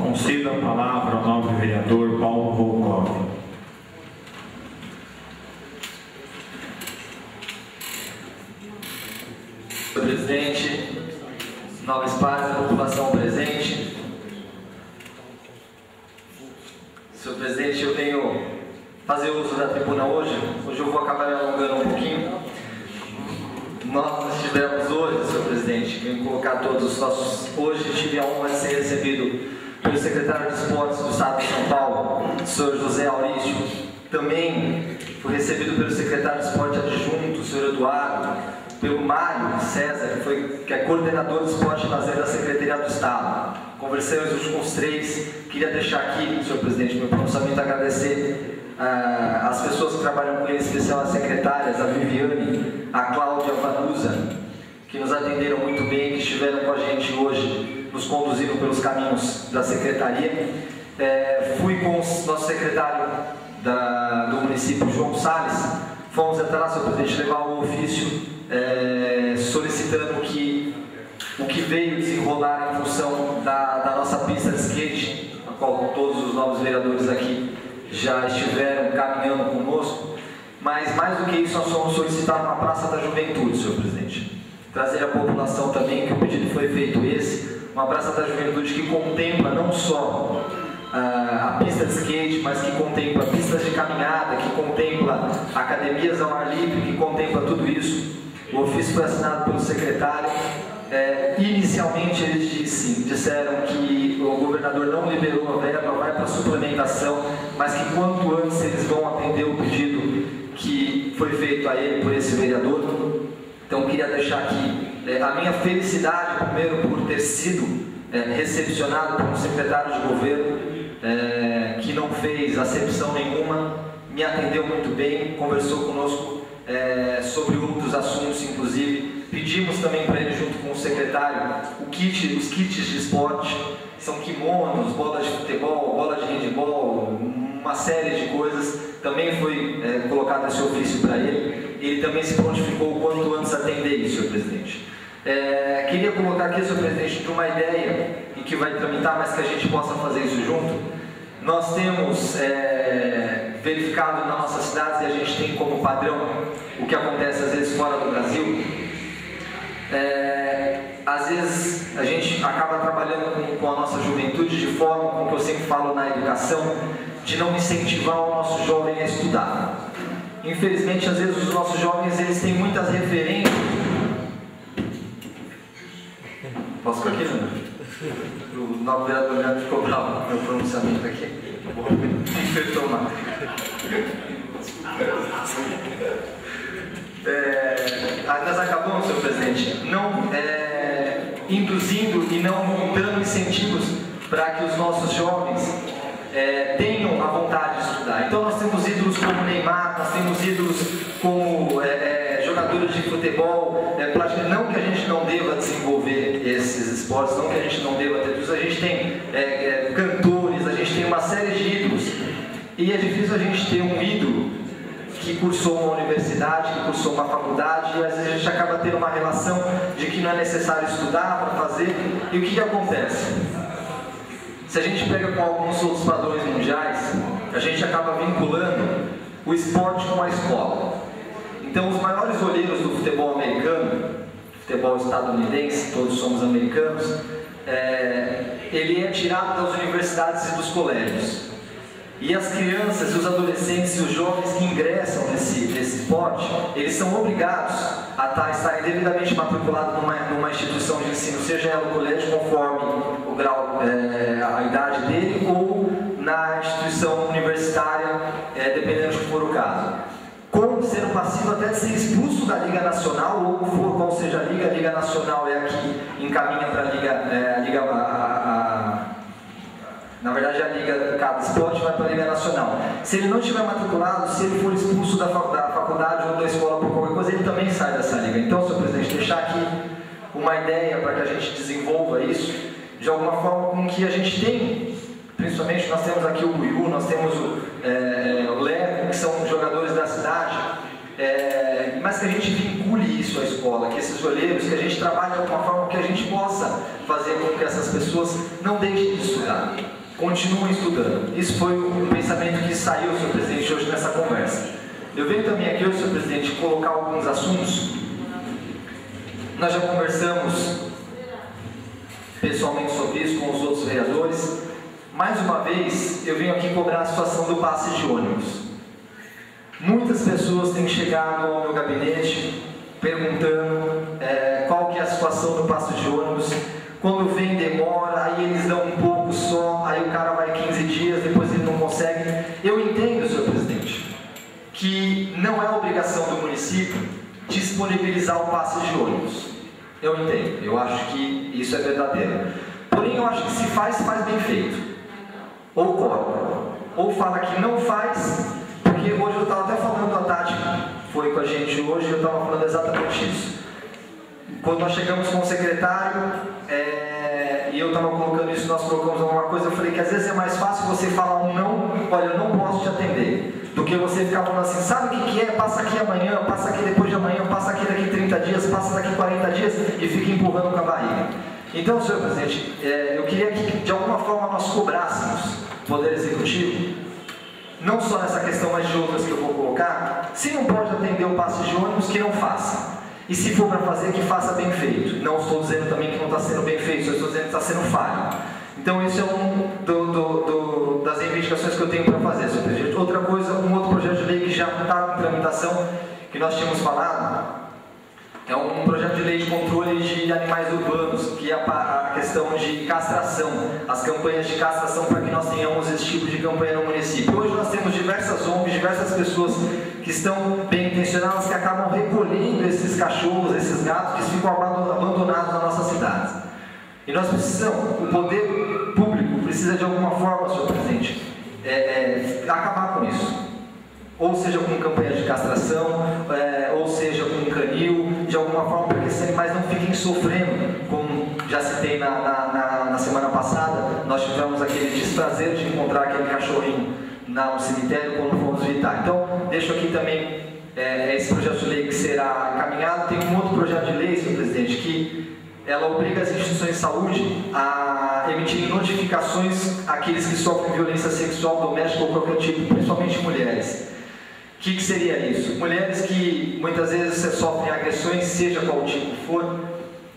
Conceda a palavra ao nobre vereador Paulo Volkov. Senhor presidente, nobres pares da população presente. Senhor presidente, eu venho fazer uso da tribuna hoje. Hoje eu vou acabar me alongando um pouquinho. Nós estivemos hoje, senhor presidente, venho colocar todos os nossos... Hoje tive a honra de ser recebido pelo secretário de Esportes do Estado de São Paulo, senhor José Aurício. Também fui recebido pelo secretário de Esporte adjunto, senhor Eduardo, pelo Mário César, que é coordenador de Esporte e Lazer da Secretaria do Estado. Conversamos hoje com os três. Queria deixar aqui, senhor presidente, meu pronunciamento, agradecer as pessoas que trabalham com ele, em especial as secretárias, a Viviane, a Cláudia, a Vanusa, que nos atenderam muito bem, que estiveram com a gente hoje, nos conduzindo pelos caminhos da Secretaria. Fui com o nosso secretário do município, João Salles. Fomos até lá, senhor presidente, levar um ofício solicitando que o que veio desenrolar em função da nossa pista de skate, a qual todos os novos vereadores aqui já estiveram caminhando conosco, mas mais do que isso nós fomos solicitar uma praça da juventude, senhor presidente. Trazer à população também que o pedido foi feito uma praça da juventude que contempla não só a pista de skate, mas que contempla pistas de caminhada, que contempla academias ao ar livre, que contempla tudo isso. O ofício foi assinado pelo secretário. Inicialmente eles disseram que o governador não liberou a verba, vai para a suplementação, mas que quanto antes eles vão atender o pedido que foi feito a ele por esse vereador. Então queria deixar aqui a minha felicidade, primeiro, por ter sido recepcionado por um secretário de governo que não fez acepção nenhuma, me atendeu muito bem, conversou conosco sobre outros assuntos, inclusive. Pedimos também para ele, junto com o secretário, os kits de esporte, são kimonos, bolas de futebol, bola de handebol, uma série de coisas. Também foi colocado esse ofício para ele. Ele também se prontificou o quanto antes a atender isso, senhor presidente. Queria colocar aqui, senhor presidente, de uma ideia em que vai tramitar, mas que a gente possa fazer isso junto. Nós temos verificado na nossa cidade, e a gente tem como padrão o que acontece às vezes fora do Brasil. Às vezes a gente acaba trabalhando com a nossa juventude de forma, como que eu sempre falo na educação, de não incentivar o nosso jovem a estudar. Infelizmente, às vezes os nossos jovens eles têm muitas referências. Posso ficar aqui, Ana? O novo vereador já ficou bravo com o meu pronunciamento aqui. Infectou mais. Nós acabamos, senhor presidente, não induzindo e não dando incentivos para que os nossos jovens tenham a vontade de estudar. Então nós temos ídolos como Neymar, nós temos ídolos como jogadores de futebol, não que a gente não deva desenvolver esses esportes, não que a gente não deva ter isso, a gente tem cantores, a gente tem uma série de ídolos, e é difícil a gente ter um ídolo que cursou uma universidade, que cursou uma faculdade, e às vezes a gente acaba tendo uma relação de que não é necessário estudar para fazer. E o que acontece? Se a gente pega com alguns outros padrões mundiais, a gente acaba vinculando o esporte com a escola. Então os maiores olheiros do futebol americano, futebol estadunidense, todos somos americanos, ele é tirado das universidades e dos colégios. E as crianças, os adolescentes e os jovens que ingressam nesse esporte, eles são obrigados a estarem devidamente matriculados numa instituição de ensino, seja ela o colégio, conforme o grau, a idade dele, ou na instituição universitária, dependendo de que for o caso. Com sendo passivo até de ser expulso da Liga Nacional, ou for qual seja a Liga Nacional é aqui, encaminha para a Liga, na verdade, a Liga, cada esporte vai para a Liga Nacional. Se ele não estiver matriculado, se ele for expulso da faculdade ou da escola por qualquer coisa, ele também sai dessa liga. Então, senhor presidente, deixar aqui uma ideia para que a gente desenvolva isso de alguma forma com que a gente tem, principalmente nós temos aqui o Buiú, nós temos o Leco, que são jogadores da cidade, mas que a gente vincule isso à escola, que esses olheiros, que a gente trabalhe de alguma forma que a gente possa fazer com que essas pessoas não deixem de estudar, continuem estudando. Isso foi um pensamento que saiu, senhor presidente, hoje nessa conversa. Eu venho também aqui, senhor presidente, colocar alguns assuntos. Nós já conversamos pessoalmente sobre isso com os outros vereadores. Mais uma vez, eu venho aqui cobrar a situação do passe de ônibus. Muitas pessoas têm chegado ao meu gabinete perguntando qual que é a situação do passe de ônibus. Quando vem, demora, aí eles dão um pouco só, aí o cara vai 15 dias, depois ele não consegue. Eu entendo, senhor presidente, que não é obrigação do município disponibilizar o passe de ônibus. Eu entendo, eu acho que isso é verdadeiro. Porém, eu acho que se faz, faz bem feito. Ou cobra, ou fala que não faz, porque hoje eu estava até falando, a Tati foi com a gente hoje, eu estava falando exatamente isso. Quando nós chegamos com o secretário, e eu estava colocando isso, nós colocamos alguma coisa, eu falei que às vezes é mais fácil você falar um não, olha, eu não posso te atender, do que você ficar falando assim, sabe o que é? Passa aqui amanhã, passa aqui depois de amanhã, passa aqui daqui 30 dias, passa daqui 40 dias, e fica empurrando com a barriga. Então, senhor presidente, eu queria que de alguma forma nós cobrássemos o Poder Executivo, não só nessa questão, mas de outras que eu vou colocar. Se não pode atender o passe de ônibus, que não faça. E se for para fazer, que faça bem feito. Não estou dizendo também que não está sendo bem feito, só estou dizendo que está sendo falho. Então, esse é um das reivindicações que eu tenho para fazer, senhor presidente. Outra coisa, um outro projeto de lei que já está em tramitação, que nós tínhamos falado, é um projeto de lei de controle de animais urbanos, que é a questão de castração, as campanhas de castração, para que nós tenhamos esse tipo de campanha no município. Hoje nós temos diversas ONGs, diversas pessoas que estão bem intencionadas, que acabam recolhendo esses cachorros, esses gatos que ficam abandonados nas nossas cidades. E nós precisamos, o poder público precisa de alguma forma, senhor presidente, acabar com isso. Ou seja com campanha de castração, ou seja com canil, de alguma forma, para que esses animais não fiquem sofrendo, como já citei na semana passada. Nós tivemos aquele desprazer de encontrar aquele cachorrinho no cemitério quando fomos visitar. Então, deixo aqui também esse projeto de lei que será encaminhado. Tem um outro projeto de lei, senhor presidente, que ela obriga as instituições de saúde a emitirem notificações àqueles que sofrem violência sexual doméstica ou qualquer tipo, principalmente mulheres. O que seria isso? Mulheres que muitas vezes sofrem agressões, seja qual tipo for,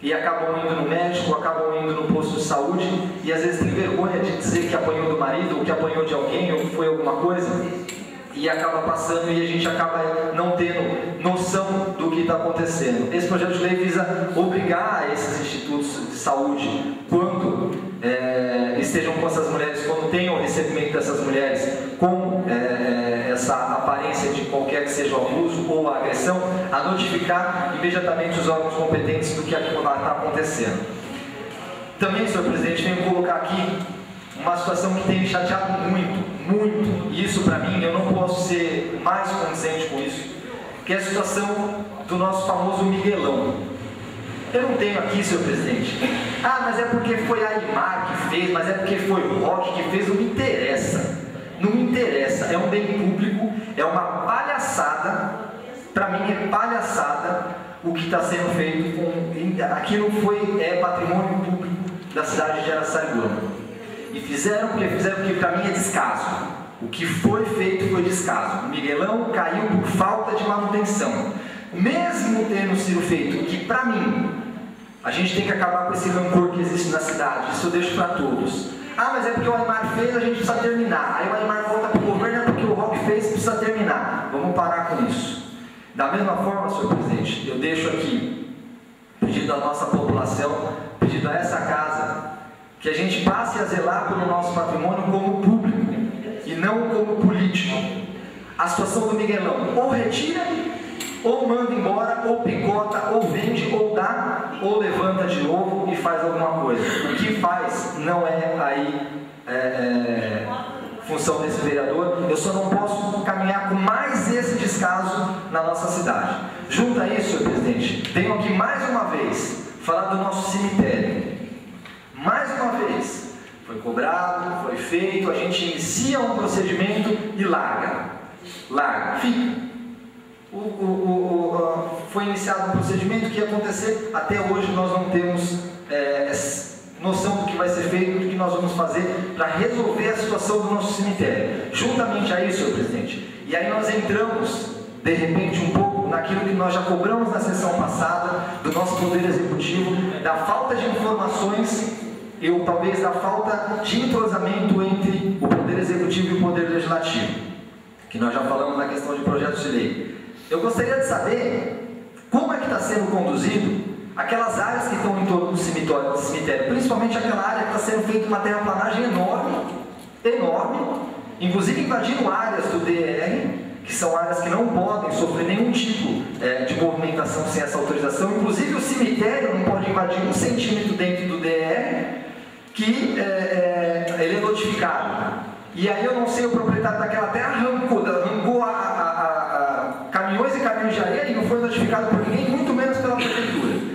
e acabam indo no médico, acabam indo no posto de saúde, e às vezes tem vergonha de dizer que apanhou do marido, ou que apanhou de alguém, ou que foi alguma coisa, e acaba passando e a gente acaba não tendo noção do que está acontecendo. Esse projeto de lei visa obrigar esses institutos de saúde, quando estejam com essas mulheres, quando tenham o recebimento dessas mulheres com essa aparência de qualquer que seja o abuso ou a agressão, a notificar imediatamente os órgãos competentes do que está acontecendo. Também, senhor presidente, venho colocar aqui uma situação que tem me chateado muito, e isso para mim, eu não posso ser mais condizente com isso, que é a situação do nosso famoso Miguelão. Eu não tenho aqui, senhor presidente, mas é porque foi a Aymar que fez, mas é porque foi o Roque que fez, não me interessa. Não me interessa, é um bem público, é uma palhaçada, para mim é palhaçada o que está sendo feito com... Aquilo foi patrimônio público da cidade de Araçariguama. E fizeram porque para mim é descaso. O que foi feito foi descaso. O Miguelão caiu por falta de manutenção. Mesmo tendo sido feito, que para mim, a gente tem que acabar com esse rancor que existe na cidade, isso eu deixo para todos. Mas é porque o Aymar fez, a gente precisa terminar. Aí o Aymar volta para o governo, é porque o Roque fez, precisa terminar. Vamos parar com isso. Da mesma forma, senhor presidente, eu deixo aqui, pedido à nossa população, pedido a essa casa, que a gente passe a zelar pelo nosso patrimônio como público e não como político. A situação do Miguelão, ou retira, ou manda embora, ou picota, ou vende, ou dá, ou levanta de novo e faz alguma coisa. O que faz não é aí função desse vereador. Eu só não posso caminhar com mais esse descaso na nossa cidade. Junto a isso, senhor presidente, tenho aqui mais uma vez falar do nosso cemitério. Mais uma vez, foi cobrado, foi feito, a gente inicia um procedimento e larga, fica. foi iniciado um procedimento que ia acontecer. Até hoje nós não temos noção do que vai ser feito, do que nós vamos fazer para resolver a situação do nosso cemitério. Juntamente a isso, senhor presidente, e aí nós entramos, de repente, um pouco naquilo que nós já cobramos na sessão passada, do nosso Poder Executivo, da falta de informações, talvez da falta de entrosamento entre o Poder Executivo e o Poder Legislativo, que nós já falamos na questão de projetos de lei. Eu gostaria de saber como é que está sendo conduzido aquelas áreas que estão em torno do cemitério, principalmente aquela área que está sendo feita uma terraplanagem enorme, inclusive invadindo áreas do DR, que são áreas que não podem sofrer nenhum tipo de movimentação sem essa autorização. Inclusive o cemitério não pode invadir 1 centímetro dentro do DR, que ele é notificado. E aí eu não sei, o proprietário daquela terra arrancou caminhões e caminhões de areia e não foi notificado por ninguém, muito menos pela prefeitura.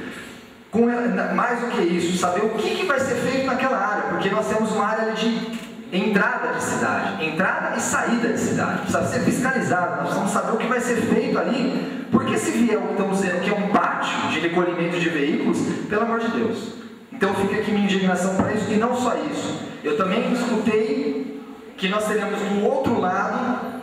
Mais do que isso, saber o que vai ser feito naquela área, porque nós temos uma área de entrada de cidade, entrada e saída de cidade, precisa ser fiscalizado, nós precisamos saber o que vai ser feito ali, porque se vier o que estamos dizendo que é um pátio de recolhimento de veículos, pelo amor de Deus. Então fica aqui minha indignação para isso, e não só isso, eu também escutei que nós teremos do outro lado,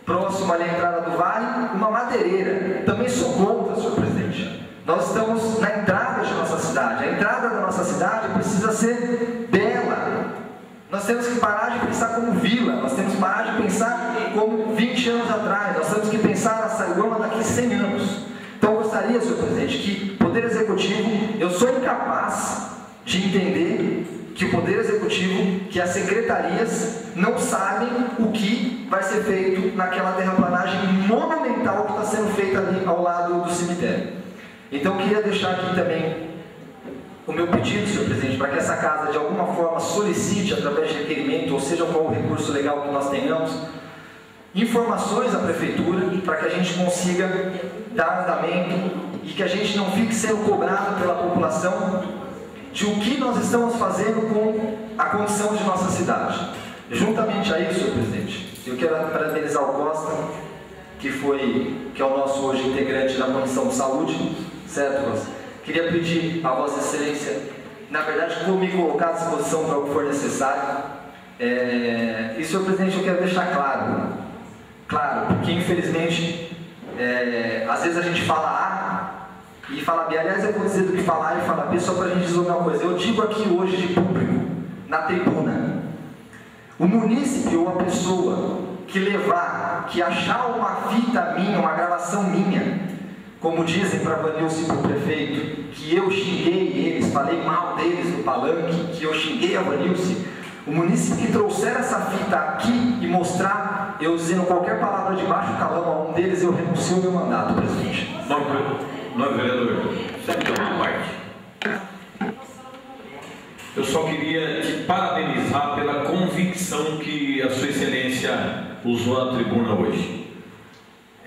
próximo ali à entrada do vale, uma madeireira. Também sou contra, senhor presidente. Nós estamos na entrada de nossa cidade. A entrada da nossa cidade precisa ser bela. Nós temos que parar de pensar como vila. Nós temos que parar de pensar como 20 anos atrás. Nós temos que pensar na Saigoma daqui 100 anos. Então eu gostaria, senhor presidente, que o Poder Executivo, eu sou incapaz de entender que o Poder Executivo, que as secretarias não sabem o que vai ser feito naquela terraplanagem monumental que está sendo feita ali ao lado do cemitério. Então eu queria deixar aqui também o meu pedido, senhor presidente, para que essa casa de alguma forma solicite, através de requerimento, ou seja, qual o recurso legal que nós tenhamos, informações à prefeitura, para que a gente consiga dar andamento e que a gente não fique sendo cobrado pela população de o que nós estamos fazendo com a condição de nossa cidade. Juntamente a isso, senhor presidente, eu quero parabenizar o Costa, que é o nosso hoje integrante da Comissão de Saúde, certo, Costa? Queria pedir a Vossa Excelência, na verdade, vou me colocar à disposição para o que for necessário. E, senhor presidente, eu quero deixar claro, porque infelizmente, às vezes a gente fala A e fala B. Aliás, eu vou dizer do que falar A e falar B só para a gente dizer uma coisa. Eu digo aqui hoje de público, na tribuna, o munícipe ou a pessoa que achar uma fita minha, uma gravação minha, como dizem para Vanilce e para o prefeito, que eu xinguei eles, falei mal deles no palanque, que eu xinguei a Vanilce, o munícipe que trouxer essa fita aqui e mostrar, eu dizendo qualquer palavra de baixo calão a um deles, eu renuncio ao meu mandato, presidente. Nobre vereador, sempre uma parte. Eu só queria te parabenizar pela convicção que a Sua Excelência usou na tribuna hoje.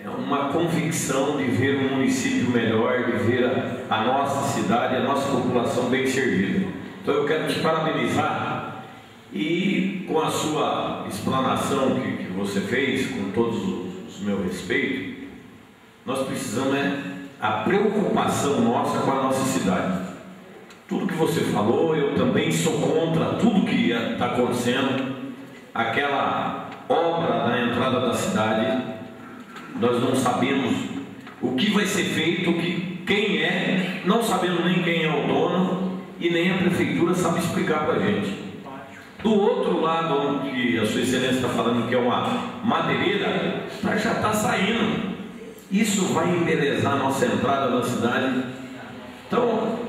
É uma convicção de ver um município melhor, de ver a nossa cidade, a nossa população bem servida. Então eu quero te parabenizar e com a sua explanação que você fez, com todos os meus respeitos, nós precisamos a preocupação nossa com a nossa cidade. Tudo que você falou, eu também sou contra tudo que está acontecendo. Aquela obra na entrada da cidade, nós não sabemos o que vai ser feito, quem é, não sabemos nem quem é o dono e nem a prefeitura sabe explicar para a gente. Do outro lado, onde a Sua Excelência está falando que é uma madeireira, já está saindo. Isso vai embelezar a nossa entrada na cidade. Então,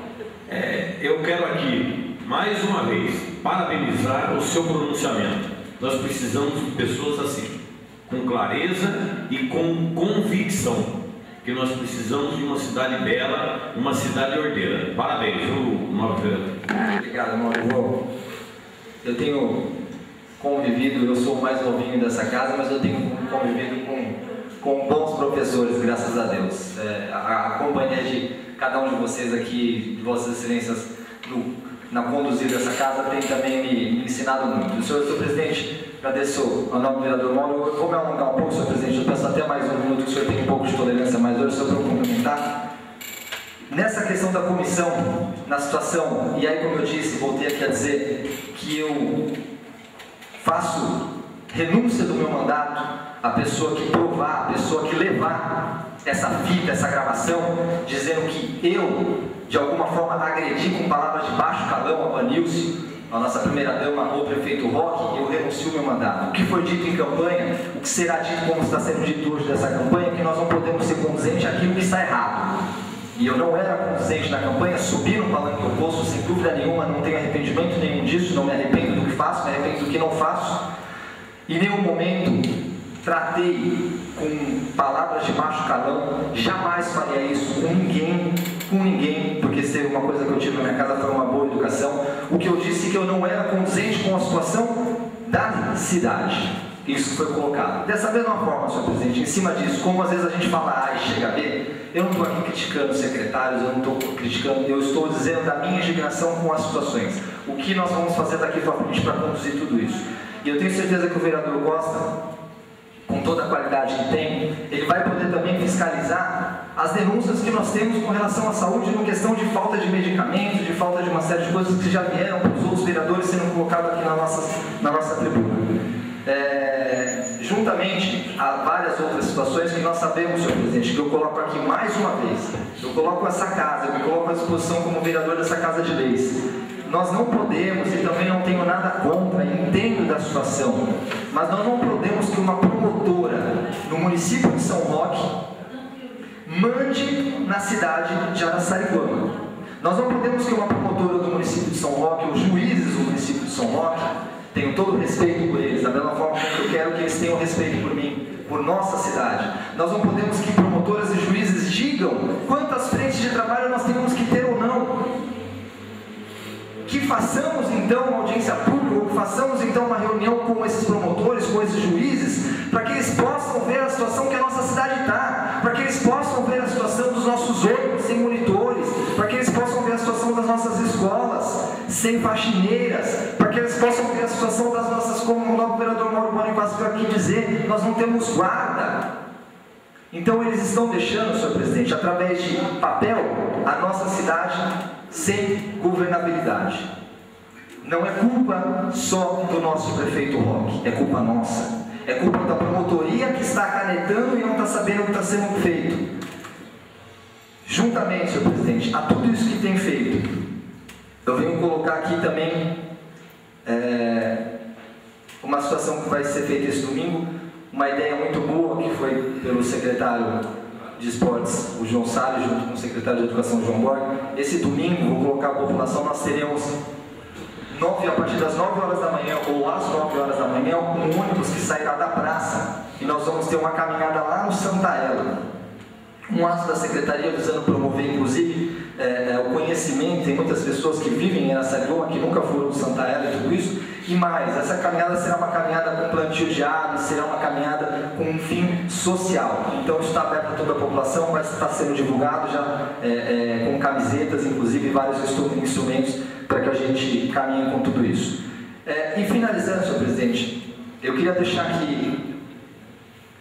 eu quero aqui, mais uma vez, parabenizar o seu pronunciamento. Nós precisamos de pessoas assim, com clareza e com convicção, que nós precisamos de uma cidade bela, uma cidade ordeira. Parabéns, nobre vereador. Obrigado, nobre. Eu tenho convivido, eu sou o mais novinho dessa casa, mas eu tenho convivido com bons professores, graças a Deus. A companhia de cada um de vocês aqui, de Vossas Excelências, na conduzir dessa casa, tem também me ensinado muito. Senhor presidente, agradeço ao nome do vereador Mauro. Eu vou me alongar um pouco, senhor presidente, eu peço até mais um minuto, que o senhor tem um pouco de tolerância, mas hoje, só para eu complementar. Nessa questão da comissão, na situação, e aí como eu disse, voltei aqui a dizer que eu faço renúncia do meu mandato, a pessoa que provar, a pessoa que levar essa fita, essa gravação, dizendo que eu, de alguma forma, agredi com palavras de baixo calão a Vanilce, a nossa primeira-dama, ou prefeito Roque, eu renuncio o meu mandato. O que foi dito em campanha, o que será dito, como está sendo dito hoje dessa campanha, que nós não podemos ser conduzentes àquilo que está errado. E eu não era conduzente na campanha, subi no palanque oposto, sem dúvida nenhuma, não tenho arrependimento nenhum disso, não me arrependo do que faço, me arrependo do que não faço. Em nenhum momento tratei com palavras de baixo calão, jamais faria isso com ninguém, porque se teve uma coisa que eu tive na minha casa foi uma boa educação. O que eu disse é que eu não era conduzente com a situação da cidade. Isso foi colocado. Dessa mesma forma, senhor presidente, em cima disso, como às vezes a gente fala A e chega a B, eu não estou aqui criticando os secretários, eu não estou criticando, eu estou dizendo da minha indignação com as situações. O que nós vamos fazer daqui para frente para conduzir tudo isso. E eu tenho certeza que o vereador Costa, com toda a qualidade que tem, ele vai poder também fiscalizar as denúncias que nós temos com relação à saúde, em questão de falta de medicamentos, de falta de uma série de coisas que já vieram para os outros vereadores sendo colocados aqui na nossa tribuna. Juntamente a várias outras situações que nós sabemos, senhor presidente, que eu coloco aqui mais uma vez, eu coloco essa casa, eu me coloco à disposição como vereador dessa Casa de Leis. Nós não podemos, e também não tenho nada contra, entendo da situação, mas nós não podemos que uma promotora no município de São Roque mande na cidade de Araçariguama. Nós não podemos que uma promotora do município de São Roque, os juízes do município de São Roque, tenho todo o respeito por eles, da mesma forma que eu quero que eles tenham respeito por mim, por nossa cidade. Nós não podemos que promotoras e juízes digam quantas frentes de trabalho nós temos que ter ou não. Que façamos então uma audiência pública, ou que façamos então uma reunião com esses promotores, com esses juízes, para que eles possam ver a situação que a nossa cidade está, para que eles possam ver a situação dos nossos ônibus sem monitores, para que eles possam ver a situação das nossas escolas sem faxineiras, para que eles possam ver a situação das nossas, como o novo vereador Mauro Bonifácio veio aqui dizer, nós não temos guarda. Então eles estão deixando, senhor presidente, através de papel, a nossa cidade sem governabilidade. Não é culpa só do nosso prefeito Roque, é culpa nossa. É culpa da promotoria que está canetando e não está sabendo o que está sendo feito. Juntamente, senhor presidente, a tudo isso que tem feito, eu venho colocar aqui também uma situação que vai ser feita esse domingo, uma ideia muito boa que foi pelo secretário de Esportes, o João Salles, junto com o secretário de Educação, João Borg. Esse domingo, vou colocar a população, nós teremos a partir das 9 horas da manhã, ou às 9 horas da manhã, um ônibus que sairá da praça, e nós vamos ter uma caminhada lá no Santa Ela. Um ato da Secretaria visando promover, inclusive, o conhecimento. Tem muitas pessoas que vivem em Araçariguama, que nunca foram no Santa Ela e tudo isso. E mais, essa caminhada será uma caminhada com plantio de árvores, será uma caminhada com um fim social. Então, isso está aberto a toda a população, vai estar sendo divulgado já com camisetas, inclusive vários instrumentos para que a gente caminhe com tudo isso. E finalizando, senhor presidente, eu queria deixar aqui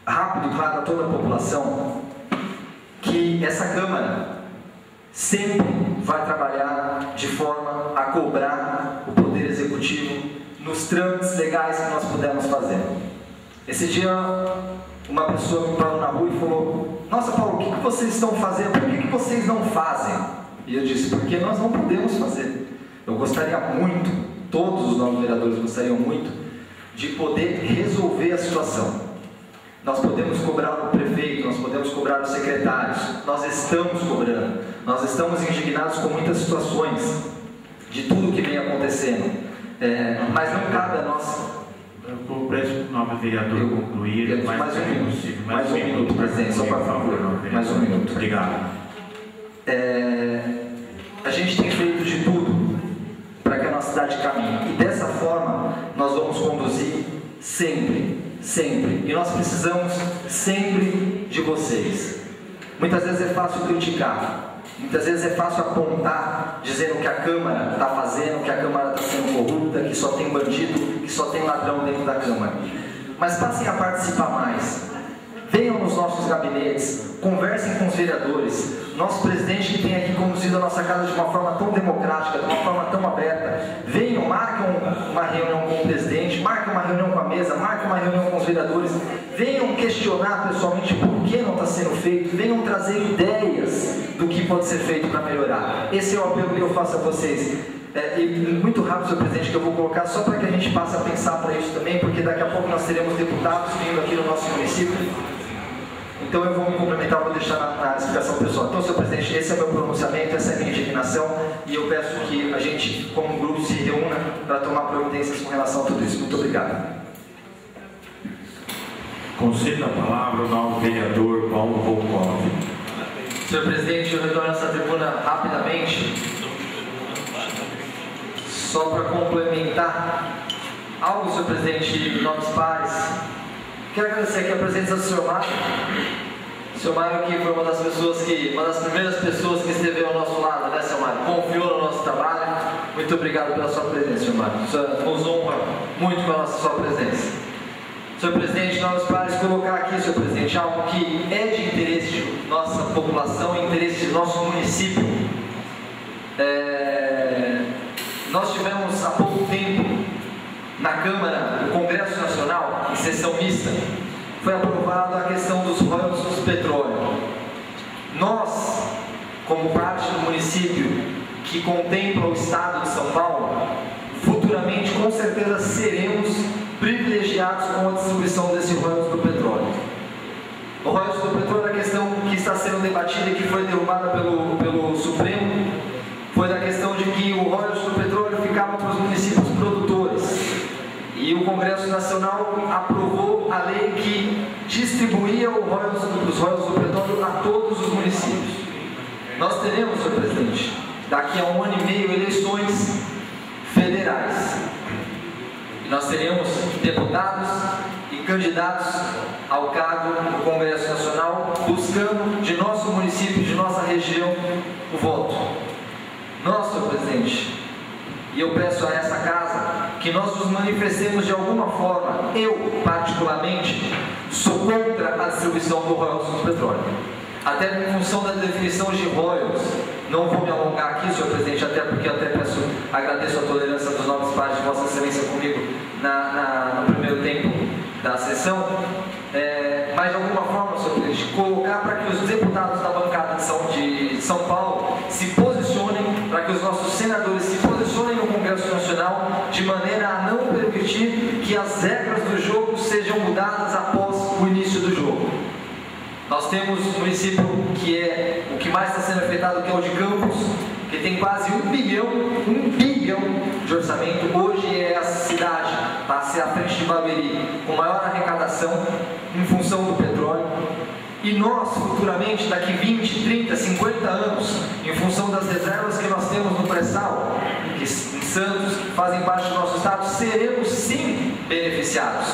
rápido, claro, a toda a população, que essa Câmara sempre vai trabalhar de forma a cobrar o Poder Executivo nos trâmites legais que nós pudermos fazer. Esse dia, uma pessoa me parou na rua e falou: nossa, Paulo, o que vocês estão fazendo? Por que vocês não fazem? E eu disse: porque nós não podemos fazer. Eu gostaria muito, todos os novos vereadores gostariam muito, de poder resolver a situação. Nós podemos cobrar o prefeito, nós podemos cobrar os secretários, nós estamos cobrando, nós estamos indignados com muitas situações, de tudo que vem acontecendo, mas não cabe a nós. Eu peço para o novo vereador concluir. Mais um minuto, presidente, só para favor. Mais um minuto. Obrigado. A gente tem feito de tudo para que a nossa cidade caminhe, e dessa forma nós vamos conduzir sempre. E nós precisamos sempre de vocês. Muitas vezes é fácil criticar, Muitas vezes é fácil apontar, dizendo que a Câmara está fazendo, que a Câmara está sendo corrupta, que só tem bandido, que só tem ladrão dentro da Câmara. Mas passem a participar mais. Venham nos nossos gabinetes, conversem com os vereadores. Nosso presidente que tem aqui conduzido a nossa casa de uma forma tão democrática, de uma forma tão aberta. Venham, marquem uma reunião com o presidente, marquem uma reunião com a mesa, marquem uma reunião com os vereadores. Venham questionar pessoalmente por que não está sendo feito. Venham trazer ideias do que pode ser feito para melhorar. Esse é o apelo que eu faço a vocês. E muito rápido, senhor presidente, que eu vou colocar só para que a gente passe a pensar para isso também, porque daqui a pouco nós teremos deputados vindo aqui no nosso município. Então eu vou me complementar, vou deixar na explicação pessoal. Então, senhor presidente, esse é o meu pronunciamento, essa é a minha indignação, e eu peço que a gente, como grupo, se reúna para tomar providências com relação a tudo isso. Muito obrigado. Conceda a palavra ao novo vereador Paulo Volkov. Senhor presidente, eu retorno essa tribuna rapidamente, só para complementar algo, senhor presidente, nossos pares. Quero agradecer aqui a presença do senhor Mário. O senhor Mário que foi uma das primeiras pessoas que esteve ao nosso lado, né, senhor Mário? Confiou no nosso trabalho. Muito obrigado pela sua presença, senhor Mário. O senhor nos honra muito com a sua presença. Senhor presidente, nós pares colocar aqui, senhor presidente, algo que é de interesse de nossa população, interesse de nosso município. Nós tivemos há pouco tempo na Câmara, no Congresso Nacional, em sessão mista, foi aprovada a questão dos royalties do petróleo. Nós, como parte do município que contempla o estado de São Paulo, futuramente com certeza seremos privilegiados com a distribuição desse royalties do petróleo. O royalties do petróleo é a questão que está sendo debatida e que foi derrubada pelo Supremo, foi da questão de que o royalties do petróleo ficava para os municípios produtores. E o Congresso Nacional aprovou a lei que distribuía os royalties do petróleo a todos os municípios. Nós teremos, senhor presidente, daqui a 1 ano e meio, eleições federais. E nós teremos deputados e candidatos ao cargo no Congresso Nacional, buscando de nosso município, de nossa região, o voto. Nós, senhor presidente, e eu peço a essa casa que nós nos manifestemos de alguma forma. Eu, particularmente, sou contra a distribuição do royalties do petróleo. Até em função da definição de royalties, não vou me alongar aqui, senhor presidente, até porque eu agradeço a tolerância dos nobres pares de Vossa Excelência comigo no primeiro tempo da sessão. Mas de alguma forma, senhor presidente, colocar para que os deputados da bancada de São Paulo se posicionem, para que os nossos senadores se posicionem no Congresso Nacional, de maneira a não permitir que as regras do jogo sejam mudadas após o início do jogo. Nós temos um município que é o que mais está sendo afetado, que é o de Campos, que tem quase 1 bilhão de orçamento. Hoje é a cidade, está à frente de Barueri, com maior arrecadação em função do petróleo. E nós, futuramente, daqui 20, 30, 50 anos, em função das reservas que nós temos no pré-sal, em Santos, que fazem parte do nosso estado, seremos sim beneficiados.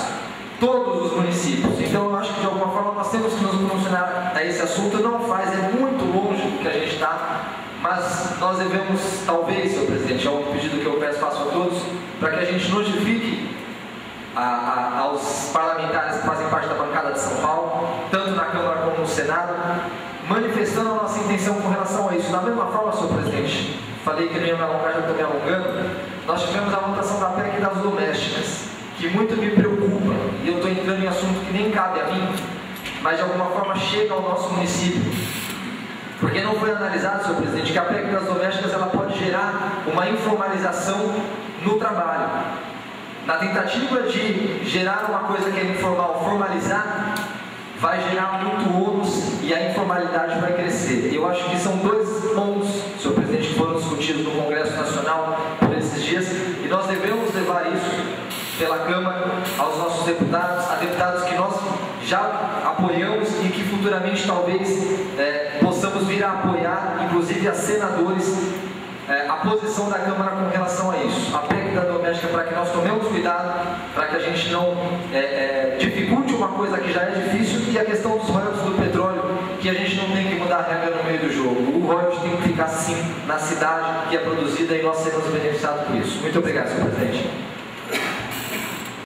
Todos os municípios. Então eu acho que de alguma forma nós temos que nos pronunciar a esse assunto. Não faz, é muito longe do que a gente está, mas nós devemos, talvez, senhor presidente, é um pedido que eu faço a todos, para que a gente notifique aos parlamentares que fazem parte da bancada de São Paulo, tanto na Câmara como no Senado, manifestando a nossa intenção com relação a isso. Da mesma forma, senhor presidente, falei que não ia me alongar, já estou me alongando, nós tivemos a votação da PEC das domésticas, que muito me preocupa, e eu estou entrando em assunto que nem cabe a mim, mas de alguma forma chega ao nosso município. Porque não foi analisado, senhor presidente, que a PEC das domésticas ela pode gerar uma informalização no trabalho. Na tentativa de gerar uma coisa que é informal, formalizar, vai gerar muito ônus e a informalidade vai crescer. Eu acho que são 2 pontos, senhor presidente, que foram discutidos no Congresso Nacional por esses dias, e nós devemos levar isso pela Câmara aos nossos deputados, a deputados que nós já apoiamos e que futuramente talvez possamos vir a apoiar, inclusive a senadores, a posição da Câmara com relação a isso. A PEC da doméstica, para que nós tomemos cuidado, para que a gente não dificulte uma coisa que já é difícil, e a questão dos royalties do petróleo, que a gente não tem que mudar a regra no meio do jogo. o royalties tem que ficar sim na cidade que é produzida e nós seremos beneficiados por isso. Muito obrigado, senhor presidente.